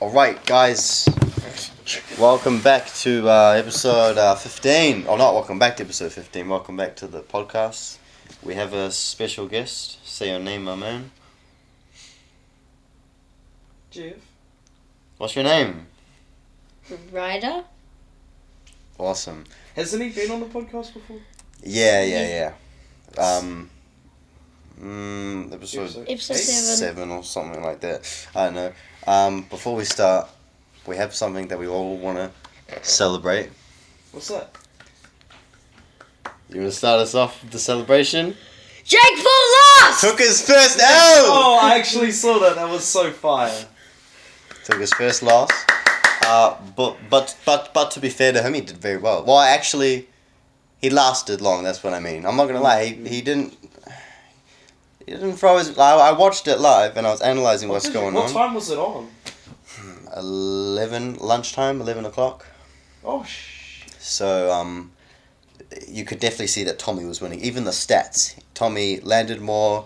Alright, guys. Welcome back to episode 15. Oh, not welcome back to episode 15. Welcome back to the podcast. We have a special guest. Say your name, my man. Jeff. What's your name? Ryder? Awesome. Hasn't he been on the podcast before? Yeah. Episode 7 or something like that. I don't know. Before we start, we have something that we all want to celebrate. What's that? You want to start us off with the celebration? Jake Paul lost! Took his first L! Oh, I actually saw that. That was so fire. Took his first loss. But to be fair to him, he did very well. Well, actually, he lasted long. That's what I mean. I'm not gonna lie. He didn't throw his. I watched it live and I was analyzing what's going on. What time was it on? 11 o'clock. Oh, So you could definitely see that Tommy was winning. Even the stats. Tommy landed more.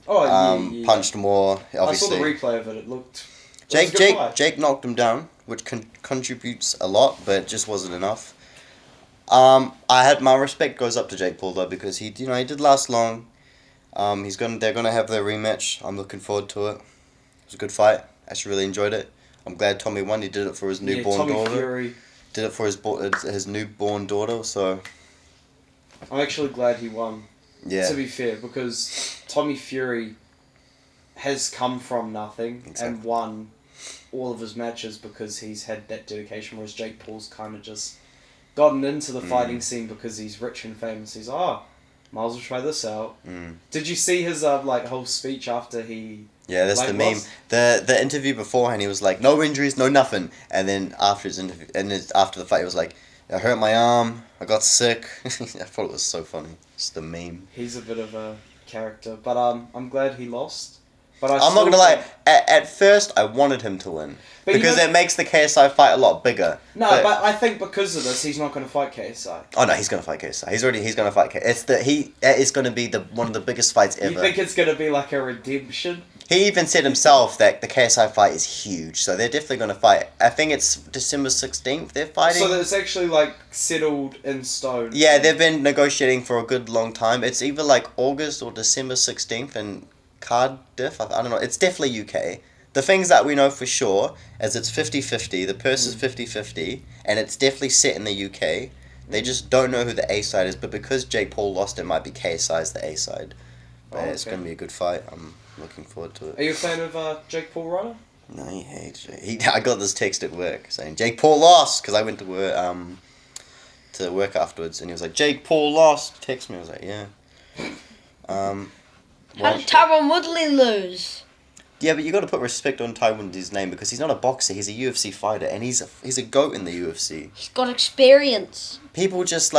yeah. Punched more. Obviously. I saw the replay of it. It looked. Jake knocked him down, which contributes a lot, but it just wasn't enough. My respect goes up to Jake Paul though, because he did last long. They're gonna have their rematch. I'm looking forward to it. It was a good fight. I actually really enjoyed it. I'm glad Tommy won. He did it for his newborn daughter. Fury. Did it for his newborn daughter. So I'm actually glad he won. yeah. To be fair, because Tommy Fury has come from nothing and won all of his matches because he's had that dedication, whereas Jake Paul's kind of just gotten into the fighting scene because he's rich and famous. He's might as well try this out. Did you see his whole speech after he? Yeah, that's the meme. The interview beforehand, he was like, no injuries, no nothing, and then after his interview, after the fight, he was like, I hurt my arm, I got sick. I thought it was so funny. It's the meme. He's a bit of a character, but I'm glad he lost. But I'm not gonna lie. At first, I wanted him to win because it makes the KSI fight a lot bigger. No, but I think because of this, he's not gonna fight KSI. Oh no, he's gonna fight KSI. He's gonna fight KSI. It's gonna be one of the biggest fights ever. You think it's gonna be like a redemption? He even said himself that the KSI fight is huge, so they're definitely gonna fight. I think it's December 16th. They're fighting. So it's actually settled in stone. Yeah, they've been negotiating for a good long time. It's either August or December 16th in Cardiff. I don't know. It's definitely UK. The things that we know for sure is it's 50-50. The purse is 50-50, and it's definitely set in the UK. They just don't know who the A side is, but because Jake Paul lost, it might be KSI's the A side. But it's gonna be a good fight. I'm look forward to it. Are you a fan of Jake Paul, Ryder? No, he hates Jake. I got this text at work saying Jake Paul lost because I went to work afterwards, and he was like, Jake Paul lost. Text me. I was like, yeah. How did Tyron Woodley lose? Yeah, but you got to put respect on Tyron's name because he's not a boxer. He's a UFC fighter, and he's a goat in the UFC. He's got experience. People just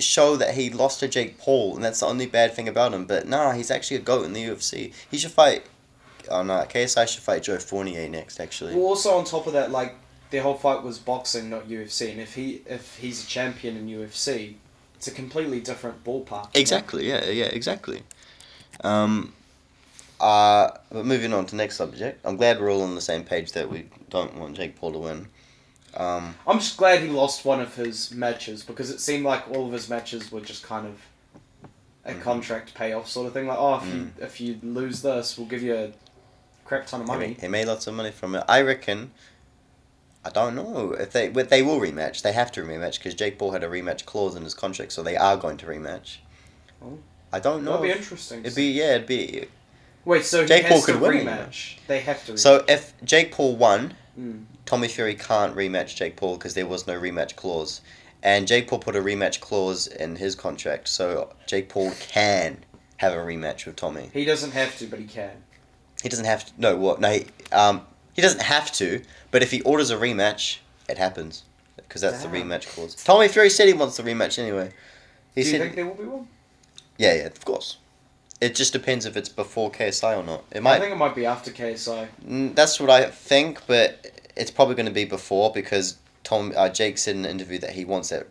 show that he lost to Jake Paul, and that's the only bad thing about him. But nah, he's actually a goat in the UFC. He should fight. Oh no, KSI should fight Joe Fournier next. Actually. Well, also on top of that, their whole fight was boxing, not UFC, and if he's a champion in UFC, it's a completely different ballpark. Exactly. Yeah. Exactly. But moving on to next subject, I'm glad we're all on the same page that we don't want Jake Paul to win. I'm just glad he lost one of his matches because it seemed like all of his matches were just kind of a contract payoff sort of thing. If you lose this, we'll give you a crap ton of money. He made lots of money from it. I reckon. I don't know if they will rematch. They have to rematch because Jake Paul had a rematch clause in his contract, so they are going to rematch. Oh. I don't know. That'd be interesting. It'd be. Wait, so Jake he has Paul to could win rematch. They have to rematch. So if Jake Paul won, Tommy Fury can't rematch Jake Paul because there was no rematch clause. And Jake Paul put a rematch clause in his contract, so Jake Paul can have a rematch with Tommy. He doesn't have to, but he can. He doesn't have to. No, what? No, he doesn't have to, but if he orders a rematch, it happens. Because that's the rematch clause. Tommy Fury said he wants the rematch anyway. Do you think there will be one? Yeah, of course. It just depends if it's before KSI or not. I think it might be after KSI. That's what I think, but it's probably going to be before because Jake said in an interview that he wants to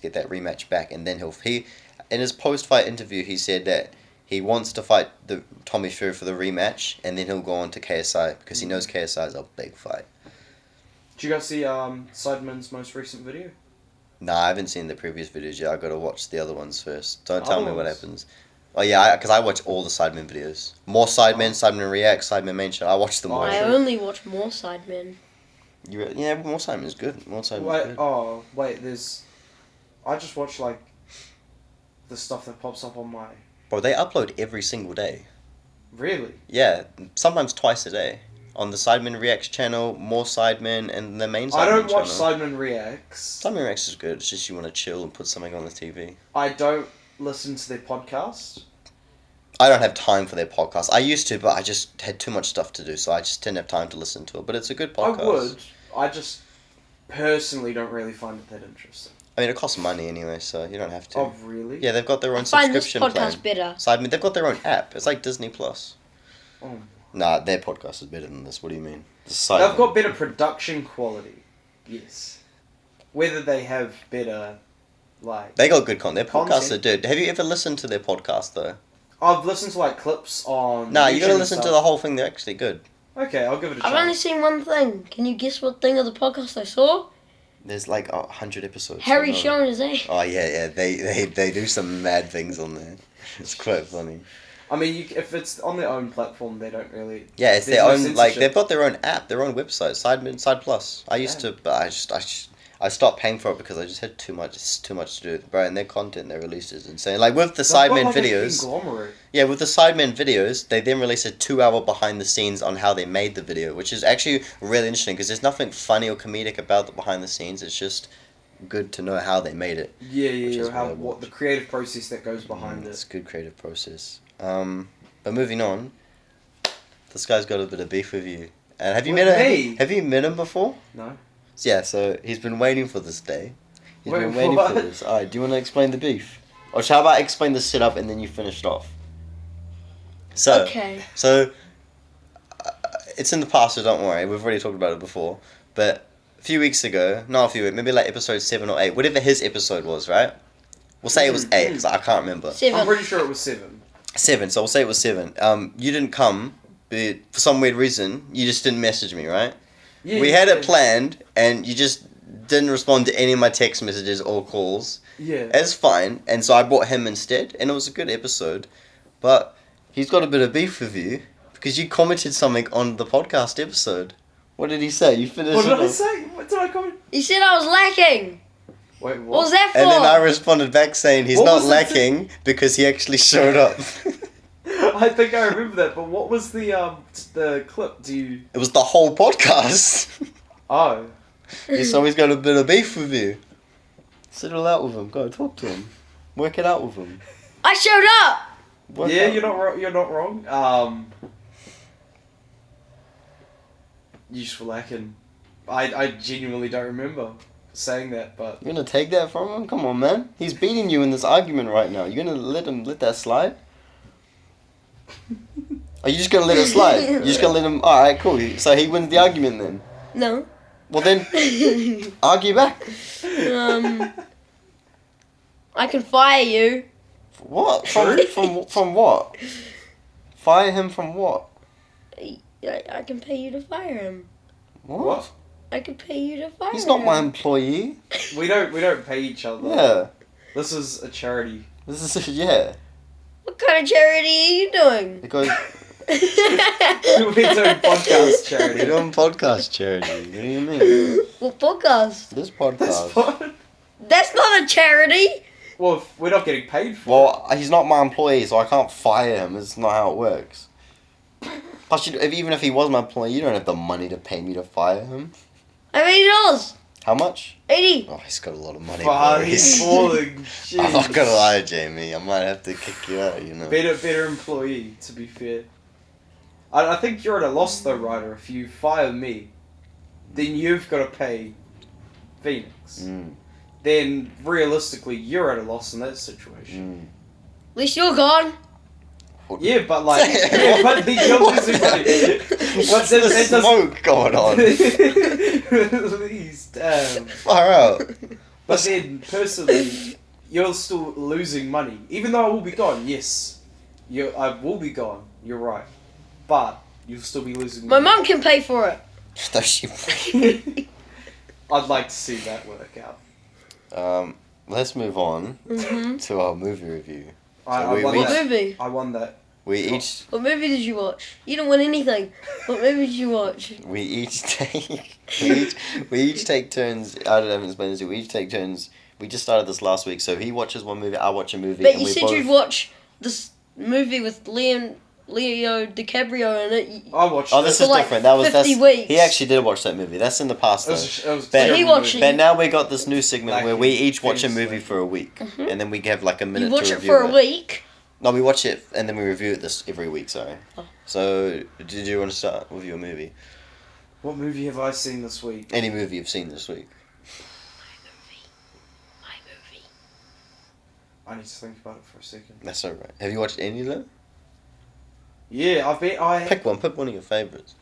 get that rematch back, and then in his post-fight interview he said that he wants to fight the Tommy Fury for the rematch, and then he'll go on to KSI because he knows KSI is a big fight. Did you guys see Sideman's most recent video? Nah, I haven't seen the previous videos yet. I gotta watch the other ones first. Don't tell me what happens. Oh yeah, because I watch all the Sidemen videos. More Sidemen, Sidemen React, Sidemen Mention. I watch them all. I only watch more Sidemen. Yeah, more Sidemen is good. More Sidemen Wait, is good. oh, wait, I just watch, like, the stuff that pops up on my... Bro, they upload every single day. Really? Yeah, sometimes twice a day. On the Sidemen Reacts channel, more Sidemen, and the main Sidemen I don't watch channel. Sidemen Reacts. Sidemen Reacts is good. It's just you want to chill and put something on the TV. I don't listen to their podcast. I don't have time for their podcast. I used to, but I just had too much stuff to do, so I just didn't have time to listen to it. But it's a good podcast. I would. I just personally don't really find it that interesting. I mean, it costs money anyway, so you don't have to. Oh, really? Yeah, they've got their own I find this subscription plan. podcast better. Sidemen, they've got their own app. It's like Disney Plus. Oh. Nah, their podcast is better than this. What do you mean? They've got better production quality. Yes. Whether they have better, like... They got good content. Their podcasts Content. are good. Have you ever listened to their podcast, though? I've listened to, like, clips on... Nah, you YouTube gotta and listen to stuff. the whole thing. They're actually good. Okay, I'll give it a I've only chance. seen one thing. Can you guess what thing of the podcast I saw? There's like 100 episodes. Harry so no. showing his age. Oh, yeah. They do some mad things on there. It's quite funny. I mean, if it's on their own platform, they don't really... Yeah, it's There's their no own, like, censorship. they've got their own app, their own website, Side Plus. I used to, but I stopped paying for it because I just had too much to do. Bro, and their content they release is insane. Like, with the They've got, Sidemen like, a videos... conglomerate. Yeah, with the Sidemen videos, they then release a 2-hour behind the scenes on how they made the video, which is actually really interesting because there's nothing funny or comedic about the behind the scenes. It's just good to know how they made it. Yeah, what I what watch. the creative process that goes behind It's it. a good creative process. But moving on, this guy's got a bit of beef with you. And have you With met him? me? Have you met him before? No. Yeah, so he's been waiting for this day. He's Wait, been waiting what? for this. Alright, do you want to explain the beef? Or how about I explain the setup and then you finish it off? So, Okay. it's in the past, so don't worry. We've already talked about it before. But a few weeks ago, maybe like episode 7 or 8, whatever his episode was, right? We'll say it was 8, because I can't remember. 7. I'm pretty sure it was 7. 7, so we'll say it was 7. You didn't come, but for some weird reason, you just didn't message me, right? Yeah, We had it planned, and you just didn't respond to any of my text messages or calls. Yeah. It's fine, and so I brought him instead, and it was a good episode. But he's got a bit of beef with you, because you commented something on the podcast episode. What did he say? You finished What it did I off. say? What did I comment? He said I was lacking. Wait, What was that for? And then I responded back saying he's What not was the lacking because he actually showed up. I think I remember that, but what was the clip? Do you... It was the whole podcast. Oh. He's always got a bit of beef with you. Settle out with him. Go talk to him. Work it out with him. I showed up. Work Yeah, out. you're not wrong. You just were lacking. I genuinely don't remember saying that, but... You're gonna take that from him? Come on, man. He's beating you in this argument right now. You're gonna let that slide? Are you just gonna let it slide? You're just gonna let him... Alright, cool. So he wins the argument then? No. Well then, argue back. I can fire you. What? From what? Fire him from what? I can pay you to fire him. What? I can pay you to fire him. He's not my employee. We don't pay each other. Yeah. This is a charity. This is... Yeah. What kind of charity are you doing? Because... We're doing podcast charity. We're doing podcast charity. What do you mean? What podcast? This That's podcast. fun. That's not a charity. Well, if we're not getting paid for it. Well, he's not my employee, so I can't fire him. It's not how it works. Plus, even if he was my employee, you don't have the money to pay me to fire him. I made $80. How much? 80. Oh, he's got a lot of money. Fuck, boys. he's falling. I'm not Jeez. gonna lie, Jamie. I might have to kick you out, you know. Better employee, to be fair. I think you're at a loss though, Ryder. If you fire me, then you've got to pay Phoenix. Mm, Then realistically, you're at a loss in that situation. At least you're gone. Yeah, but like, yeah, but the you're losing money. What's the smoke going on? Please, damn. Far out. But then, personally, you're still losing money. Even though I will be gone, yes. I will be gone. You're right, but you'll still be losing. My mum can pay for it. Does she? I'd like to see that work out. Let's move on Mm-hmm. to our movie review. I won What that. movie? I won that. We each What movie did you watch? You didn't win anything. What movie did you watch? we each take turns. I don't know explain this. We each take turns. We just started this last week, so he watches one movie, I watch a movie. But and you we said both... you'd watch this movie with Leo DiCaprio in it. I watched. Oh, it. this For is like different. 50 weeks. He actually did watch that movie. That's in the past It though. was a But terrible he watched movie. it. But now we got this new segment Like where we each watch a James movie Slade. for a week, Mhm. and then we have like a minute You watch to it review for a week. No, we watch it and then we review it this every week. Sorry. Oh. So, did you want to start with your movie? What movie have I seen this week? Any movie you've seen this week? My movie. I need to think about it for a second. That's alright. Have you watched any of them? Yeah, Pick one. Pick one of your favorites.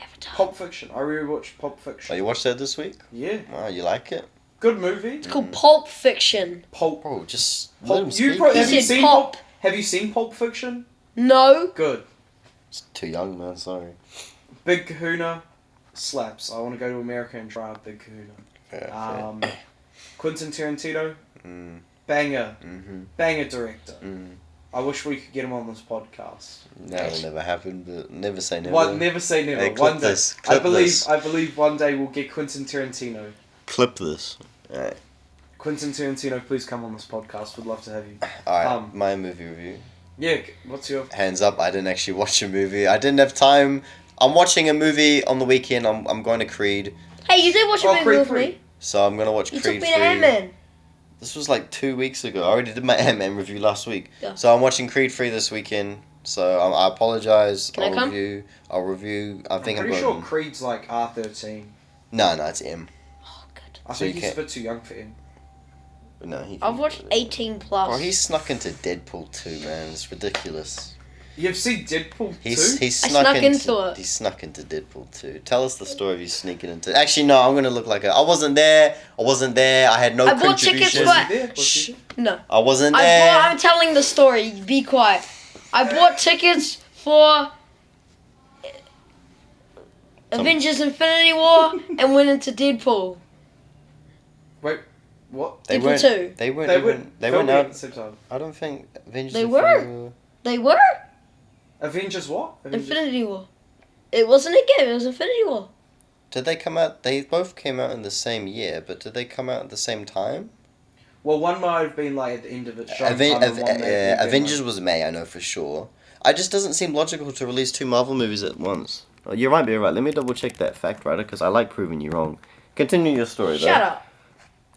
Avatar. Pulp Fiction. I rewatched Pulp Oh, Fiction. you watched that this week? Yeah, Wow, you like it? good movie. It's called Pulp Fiction. Pulp. Bro, just let him Pulp. speak. Have He you said seen pulp. Have you seen Pulp Fiction? No. Good. It's too young, man. Sorry. Big Kahuna slaps. I want to go to America and try a Big Kahuna. Fair. Quentin Tarantino, Mm, banger, mm-hmm. banger director. Mm. I wish we could get him on this podcast. That'll never happen, but never say never. Never say never. Hey, clip One day, this, clip this. I believe one day we'll get Quentin Tarantino. Clip this. Alright. Quentin Tarantino, please come on this podcast. We'd love to have you. Alright, my movie review. Yeah, what's your... Hands up, I didn't actually watch a movie. I didn't have time. I'm watching a movie on the weekend. I'm going to Creed. Hey, you did watch a movie Creed with 3. me. So I'm going to watch You Creed took me 3. to Ant-Man. This was like 2 weeks ago. I already did my Ant-Man review last week. Yeah. So I'm watching Creed 3 this weekend. So I apologize. Can I come? I'll review. I think I'm I'm pretty going... sure Creed's like R13. No, it's M. Oh, good. I So think you he's a can't- bit too young for him. No, he. I've watched 18 plus. Bro, he snuck into Deadpool 2, man. It's ridiculous. You've seen Deadpool 2? He I snuck snuck into into it. He snuck into Deadpool 2. Tell us the story of you sneaking into. Actually, no. I'm gonna look like I wasn't there. I had no I bought tickets contribution. Was for- he there? Was he Shh. there? No. I wasn't there. I'm telling the story. Be quiet. I bought tickets for Avengers Infinity War and went into Deadpool. Wait, what? They Deadpool weren't. 2. They weren't. They They weren't. They filming weren't at out. the same time. I don't think Avengers. They Infinity were. War- They were? Avengers what? Avengers... Infinity War. It wasn't a game, it was Infinity War. Did they come out? They both came out in the same year, but did they come out at the same time? Well, one might have been like at the end of it. showtime, and one may have been Avengers was May, I know for sure. It just doesn't seem logical to release two Marvel movies at once. Oh, you're right, you're right. Let me double check that fact, Ryder, because I like proving you wrong. Continue your story, though. Shut up.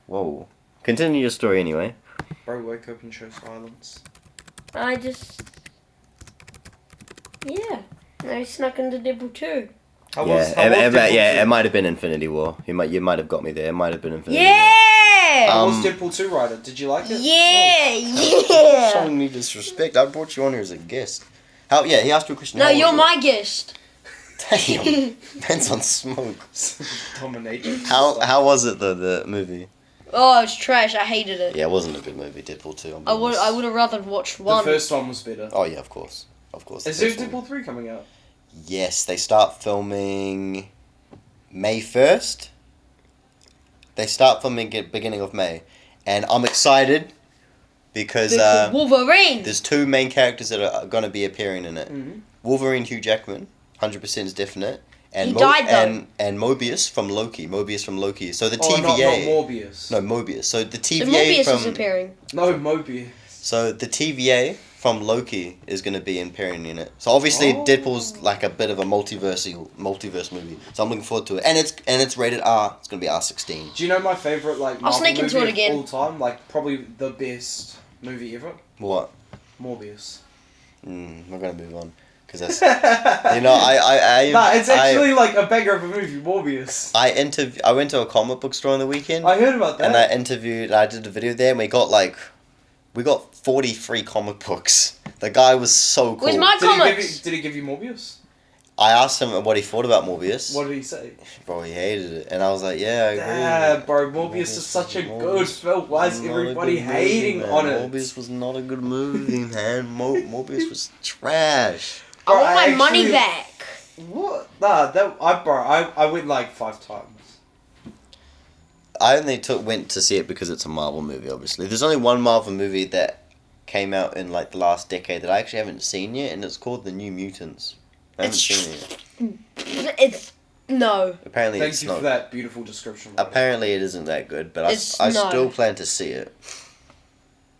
Whoa. Continue your story anyway. Bro, wake up and show silence. I just... Yeah. I snuck into Deadpool 2. How Yeah, was Deadpool yeah, 2? it might have been Infinity War. You might have got me there. It might have been Infinity War. Yeah! How was Um, Deadpool 2, Ryder? Did you like it? Yeah! Showing me disrespect. I brought you on here as a guest. Yeah, he asked you a question. No, How was you're it? my guest. Damn. Man's on smoke. Domination. How was it, though, the movie? Oh, it's trash. I hated it. Yeah, it wasn't a good movie, Deadpool 2. I'm I would honest. have rather watched The one. first one was better. Oh, yeah, of course. Of course. Is the there first one. Deadpool 3 coming out? Yes, they start filming May 1st. They start filming at beginning of May. And I'm excited because Wolverine. there's two main characters that are going to be appearing in it. Mm-hmm. Wolverine, Hugh Jackman, 100% is definite. And He died, though. and Mobius from Loki. So the Oh, not TVA. Morbius. No, Mobius. So the TVA So Mobius from is appearing. No, Mobius. So the TVA from Loki is going to be appearing in it. So obviously Oh. Deadpool's like a bit of a multiverse movie. So I'm looking forward to it. And it's rated R. It's going to be R16. Do you know my favourite like I'll Marvel sneak into movie it again. of all time? Like probably the best movie ever? What? Morbius. We're going to move on because that's I Nah, it's actually like a banger of a movie, Morbius. I went to a comic book store on the weekend. I heard about that. And I did a video there and we got 43 comic books. The guy was so cool. Where's my did comics? he give you Morbius? I asked him what he thought about Morbius. What did he say? Bro, he hated it. And I was like, yeah, I agree. Yeah, bro, Morbius is such a good film. Why is everybody hating on it? Morbius was not a good movie, man. Morbius was trash. I want my money back. What? Nah, I went like 5 times. I only went to see it because it's a Marvel movie, obviously. There's only one Marvel movie that came out in like the last decade that I actually haven't seen yet, and it's called The New Mutants. I haven't seen it. It's no. Apparently, Thank it's you not. for that beautiful description. Buddy. Apparently, it isn't that good, but I still plan to see it.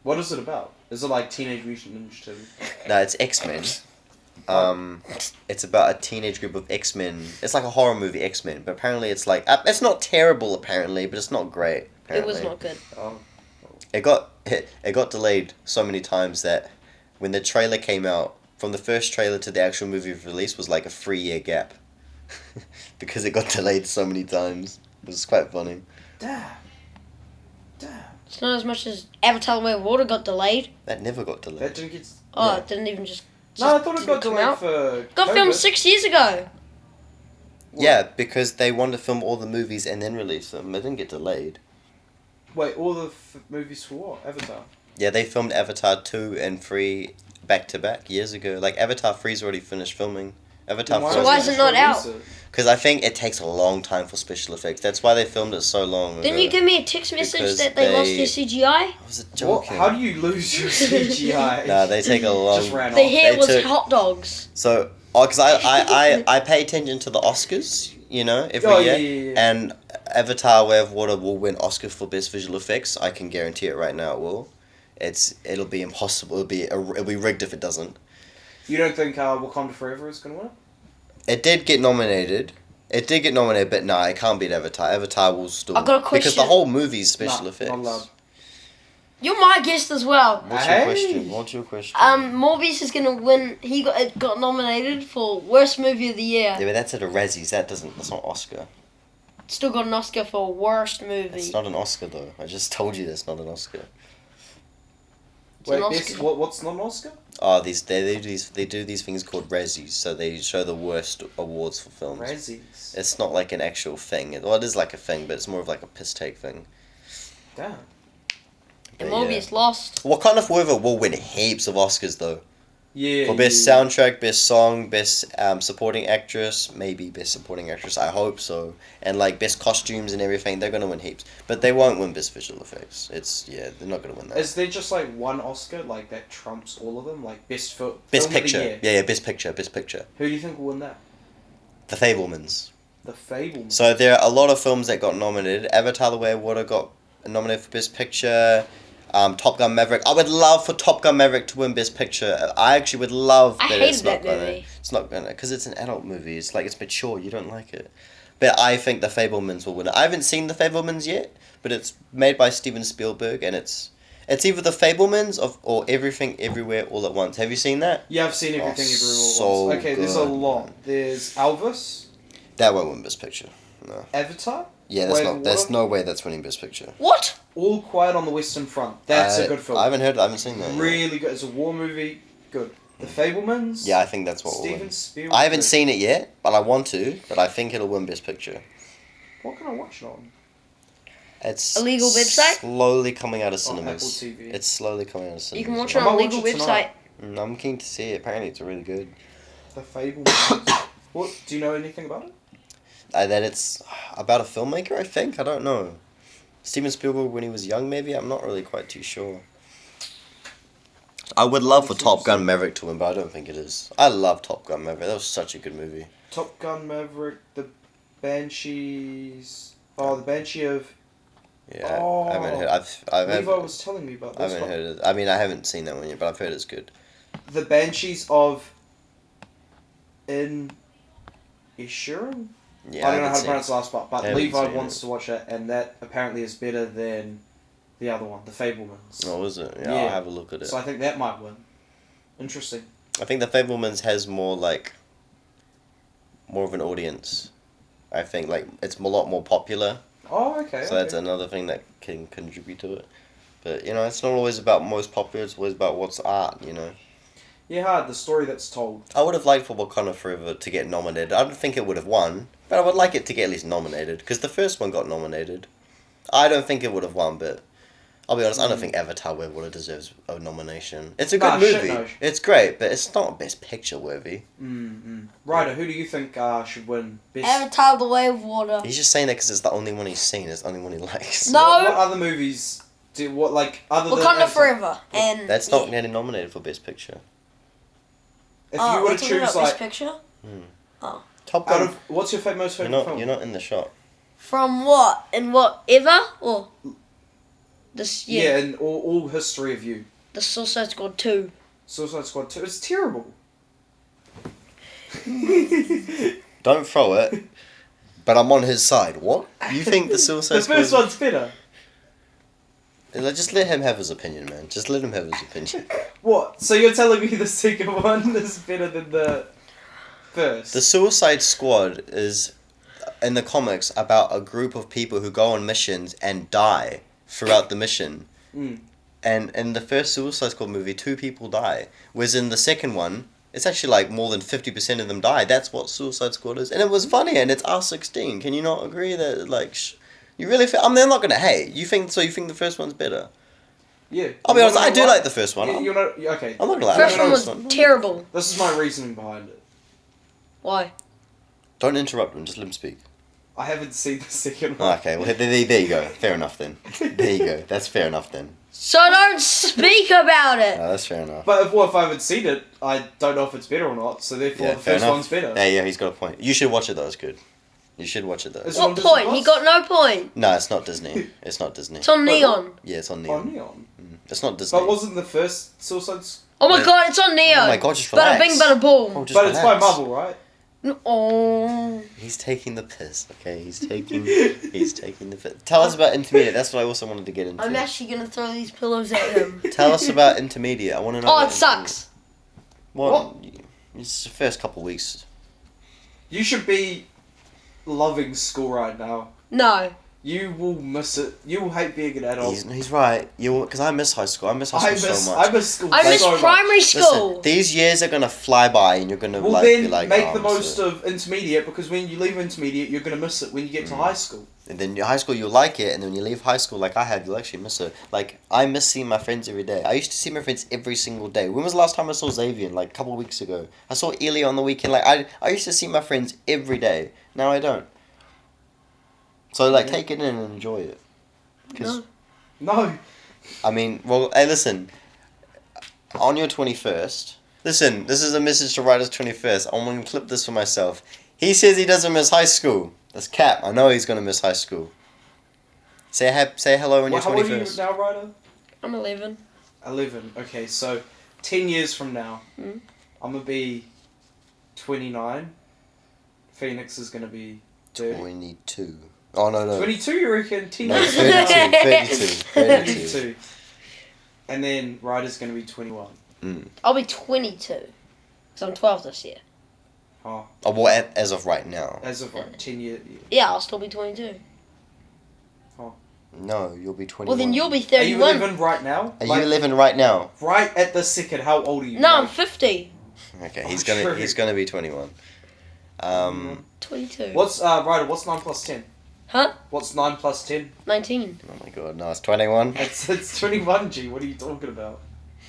What is it about? Is it like Teenage Mutant Ninja Turtles? No, it's X-Men. It's about a teenage group of X-Men. It's like a horror movie, X-Men, but apparently it's like it's not terrible apparently, but it's not great. Apparently. It was not good. Oh. It got delayed so many times that when the trailer came out, from the first trailer to the actual movie release was like a 3-year gap. Because it got delayed so many times. It was quite funny. Damn. It's not as much as Avatar: The Way of Water got delayed. That never got delayed. That didn't get... Oh, it didn't even just No, I thought it got come delayed out. for Got COVID. filmed 6 years ago. Yeah, because they wanted to film all the movies and then release them. They didn't get delayed. Wait, all the movies for what? Avatar? Yeah, they filmed Avatar 2 and 3 back to back years ago. Like, Avatar 3's already finished filming. Avatar 4. So why is it not out? Because I think it takes a long time for special effects. That's why they filmed it so long ago. Didn't you give me a text message Because that they lost their CGI? I was What? joking. How do you lose your CGI? Nah, they take a long... Just ran The off. hair They was took- hot dogs. So, because I pay attention to the Oscars, you know, every year. Yeah. And Avatar: Way of Water will win Oscar for Best Visual Effects. I can guarantee it right now it will. It'll be impossible. It'll be rigged if it doesn't. You don't think Wakanda Forever is going to win it? It did get nominated. But nah, it can't beat Avatar. Avatar will still... I've got a Because the question. whole movie's special Nah, effects. not allowed. You're my guest as well. What's Hey. your question? What's your question? Morbius is gonna win. He got nominated for worst movie of the year. Yeah, but that's at a Razzies. That's not Oscar. Still got an Oscar for worst movie. It's not an Oscar though. I just told you that's not an Oscar. It's an Wait, Oscar. what's not an Oscar? Oh, they do these things called Razzies, so they show the worst awards for films. Razzies. It's not like an actual thing. Well, it is like a thing, but it's more of like a piss take thing. Damn. But And Morbius lost. Wakanda Forever will win heaps of Oscars though. Yeah. For best soundtrack, best song, best supporting actress, maybe best supporting actress. I hope so. And like best costumes and everything, they're gonna win heaps. But they won't win best visual effects. They're not gonna win that. Is there just like one Oscar like that trumps all of them? Like best film Best of the picture. year? Yeah, best picture. Who do you think will win that? The Fabelmans. The Fableman. So there are a lot of films that got nominated. Avatar: The Way of Water got nominated for best picture. Top Gun Maverick. I would love for Top Gun Maverick to win best picture. I actually would love I that hated it's not that gonna. movie. It's not gonna because it's an adult movie. It's like it's mature. You don't like it. But I think The Fabelmans will win it. I haven't seen The Fabelmans yet, but it's made by Steven Spielberg and it's either The Fabelmans or Everything Everywhere All at Once. Have you seen that? Yeah, I've seen everything so everywhere once. Okay, there's a good, lot. man. There's Elvis, That won't win best picture. No. Avatar. Yeah, Way of there's Water? no way that's winning best picture. What? All Quiet on the Western Front. That's a good film. I haven't seen that. yet. Really good. It's a war movie. Good. The Fablemans. Yeah, I think that's what will Steven win. Spielberg. I haven't seen it yet, but I want to. But I think it'll win Best Picture. What can I watch it on? It's A legal website? slowly coming out of On cinemas. Apple TV. It's slowly coming out of cinemas. You can watch I it might on a watch legal it tonight. website. I'm keen to see it. Apparently, it's really good. The Fablemans. What? Do you know anything about it? That it's about a filmmaker. I think I don't know. Steven Spielberg when he was young, maybe. I'm not really quite too sure. I would love for Top Gun Maverick to win, but I don't think it is. I love Top Gun Maverick. That was such a good movie. Top Gun Maverick, the Banshees. Oh, the Banshee of. Yeah, Oh. I haven't heard. Levi was telling me about I this haven't one. heard it. I mean, I haven't seen that one yet, but I've heard it's good. The Banshees of. Inisherin? Yeah, I don't know how haven't to seen pronounce it. the last part, but Haven't Levi seen wants it. to watch it, and that apparently is better than the other one, the Fablemans. Oh, is it? Yeah, Yeah. I'll have a look at it. So I think that might win. Interesting. I think the Fablemans has more of an audience. I think it's a lot more popular, Oh, okay. so that's another thing that can contribute to it. But it's not always about most popular. It's always about what's art. Yeah, the story that's told. I would have liked for Wakanda Forever to get nominated. I don't think it would have won, but I would like it to get at least nominated, because the first one got nominated. I don't think it would have won, but I'll be honest, I don't think Avatar Way of deserves a nomination. It's a good movie. No. It's great, but it's not Best Picture worthy. Ryder, who do you think should win Best... Avatar: The Way of Water. He's just saying that because it's the only one he's seen. It's the only one he likes. No. What other movies do... What, like, other than... Wakanda Forever. And That's not getting nominated for Best Picture. If you were to choose, like... Best Picture? Oh. Top Out Gun. of... What's your most favourite film? You're not in the shot. From what? In what? Ever? Or... This year? Yeah, in all history of you. The Suicide Squad 2. Suicide Squad 2. It's terrible. Don't throw it. But I'm on his side. What? You think the Suicide Squad... The first one's better. Just let him have his opinion, man. Just let him have his opinion. What? So you're telling me the second one is better than the first? The Suicide Squad is, in the comics, about a group of people who go on missions and die throughout the mission. And in the first Suicide Squad movie, 2 people die. Whereas in the second one, it's actually like more than 50% of them die. That's what Suicide Squad is. And it was funny, and it's R16. Can you not agree that, like... You really feel... I mean, they're not going to hate. You think the first one's better? Yeah. I'll be honest, I do like the first one. You're not... Okay. I'm not going to lie. First one was terrible. This is my reasoning behind it. Why? Don't interrupt him, just let him speak. I haven't seen the second one. Okay, well, there you go. Fair enough then. There you go. That's fair enough then. So don't speak about it. No, that's fair enough. But if I haven't seen it, I don't know if it's better or not, so therefore the fair first enough. one's better. Yeah, he's got a point. You should watch it though, it's good. You should watch it though. Is it on What Disney point? Plus? He got no point. No, it's not Disney. It's not Disney. It's on Neon. Yeah, it's on Neon. On Neon. It's not Disney. But wasn't the first Suicide Squad? Oh my god, it's on Neon. Oh my god, just Bada relax. bing, bada boom. Oh, just But it's by relax. Marvel, right? Oh. He's taking the piss, okay? He's taking the piss. Tell us about Intermediate. That's what I also wanted to get into. I'm actually gonna throw these pillows at him. Tell us about Intermediate. I want to know. Oh, about it sucks. What? It's the first couple of weeks. You should be loving school right now. No. You will miss it. You will hate being an adult. He's right. Because I miss high school. I miss high school so much. I miss school I miss so much. primary school. Listen, these years are gonna fly by, and you're gonna Well, be then like, make oh, the I most miss it. of intermediate, because when you leave intermediate, you're going to miss it when you get to high school. And then your high school, you'll like it, and then when you leave high school, like I had, you'll actually miss it. Like, I miss seeing my friends every day. I used to see my friends every single day. When was the last time I saw Xavier? Like, a couple of weeks ago. I saw Eli on the weekend. Like, I used to see my friends every day. Now I don't. So, like, take it in and enjoy it. No. I mean, well, hey, listen. On your 21st... Listen, this is a message to Ryder's 21st. I'm going to clip this for myself. He says he doesn't miss high school. That's cap. I know he's going to miss high school. Say hello on your 21st. How old are you now, Ryder? I'm 11. 11. Okay, so 10 years from now, I'm going to be 29. Phoenix is going to be 30. 22. Oh, no. 22, you reckon? 10 No, years from now? 32. And then Ryder's going to be 21. I'll be 22. Because I'm 12 this year. Oh. Oh, well, as of right now. As of like 10 years. Yeah, I'll still be 22. Oh. No, you'll be 21. Well, then you'll be Are you 31. 11 right now? Are you 11 right now? Right at this second, how old are you? No, I'm 50. Okay, Oh, he's true. gonna be 21. 22. What's Ryder? What's 9 plus 10? Huh? What's 9 plus 10? 19. Oh my god, no, it's 21. It's 21, G. What are you talking about?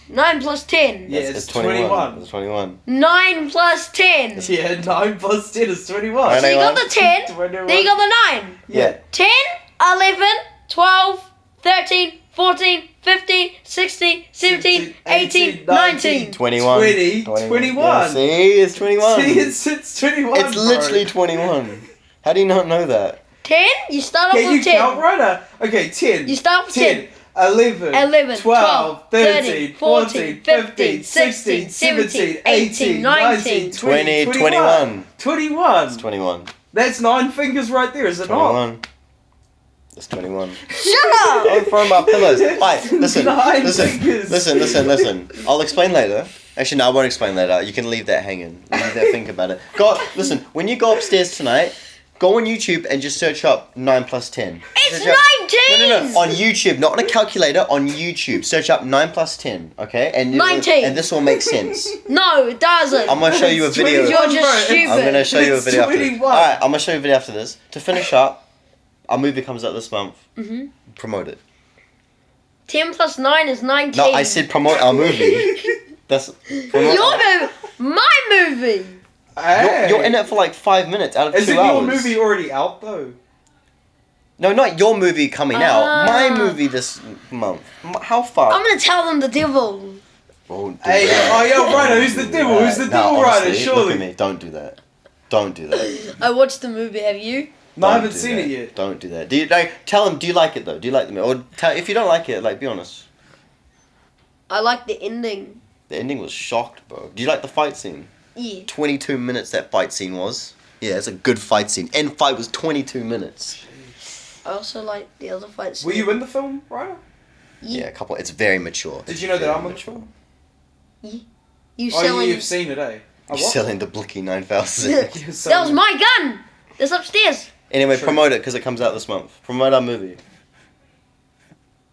9 plus 10. Yeah, it's 21. It's 21. 9 plus 10. Yeah, 9 plus 10 is 21. So you got the 10, 21. then you got the 9. Yeah. 10, 11, 12, 13, 14, 15, 16, 17, 18, 19. 21. 20, 21. Yeah, see, it's 21. See, it's 21. It's literally 21. How do you not know that? 10? You start off Can you with 10. count, Ryder? Okay, 10. You start with 10. 11, 11, 12, 13, 13, 14, 15, 16, 17, 18, 19, 20, 21. 21. It's 21. That's 9 fingers right there, is it not? 21. It's 21. Shut up! Don't throw my pillows. Right, listen. 9 Listen. fingers. Listen. I'll explain later. Actually, no, I won't explain later. You can leave that hanging. Leave that, think about it. Listen, when you go upstairs tonight, go on YouTube and just search up 9 plus 10. It's Search up- 19! No. On YouTube, not on a calculator. On YouTube, search up 9 plus 10. Okay, and 19. And this will make sense. No, it doesn't. I'm gonna show you a video. You're just stupid. I'm gonna show you a video after this. 21. Alright, I'm gonna show you a video after this. To finish up, our movie comes out this month. Mm-hmm. Promote it. 10 plus 9 is 19. No, I said promote our movie. That's Your movie. My movie. Hey. You're in it for like 5 minutes out of 2 hours. Isn't your movie already out though? No, not your movie coming out. My movie this month. How far? I'm gonna tell them the devil. Won't do Hey, that. yo, Ryder, who's the devil? Who's the devil, Ryder? honestly, Surely. Look at me. Don't do that. Don't do that. I watched the movie. Have you? No, I Don't haven't do seen that. it yet. Don't do that. Do you tell them? Do you like it though? Do you like the movie? Or if you don't like it, like be honest. I like the ending. The ending was shocked, bro. Do you like the fight scene? Yeah. 22 minutes that fight scene was. Yeah, it's a good fight scene. End fight was 22 minutes. I also like the other fights. Were you in the film, Ryder? Yeah, a couple. It's very mature. Did you know that I'm in the film? You Oh, selling? you've seen it, eh? You're selling the Blicky 9000. That was my gun. It's upstairs. Anyway, True. promote it because it comes out this month. Promote our movie.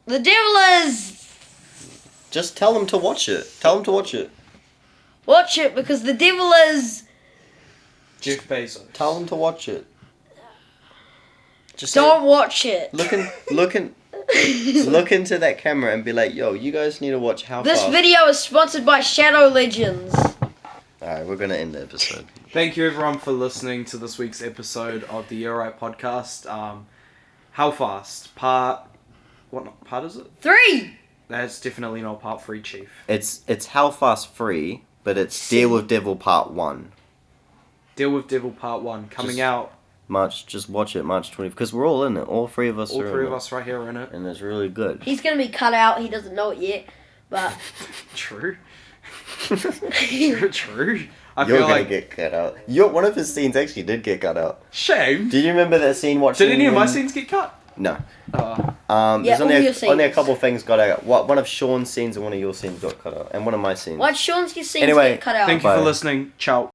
The devil is. Just tell them to watch it. Tell them to watch it. Watch it because the devil is. Jeff Bezos. Tell them to watch it. Just Don't watch it. look into that camera and be like, yo, you guys need to watch How This Far. video is sponsored by Shadow Legends. Alright, we're gonna end the episode. Thank you everyone for listening to this week's episode of the You're Right podcast. How fast? What part is it? 3. That's definitely not part 3, Chief. It's How Fast Free, but it's Deal with Devil Part 1. Deal with Devil Part 1 coming out. Just watch it March 20th, because we're all in it. All three of us All are three in of it. us right here are in it. And it's really good. He's gonna be cut out. He doesn't know it yet, but True. True. I You're feel gonna like get cut out. One of his scenes actually did get cut out. shame. Do you remember that scene watching? Did any of my scenes get cut? No. Yeah, There's all only your only a scenes. couple things got out. One of Sean's scenes and one of your scenes got cut out, and one of my scenes. why Sean's scenes Anyway, get cut out? Thank you Bye. for listening. Ciao.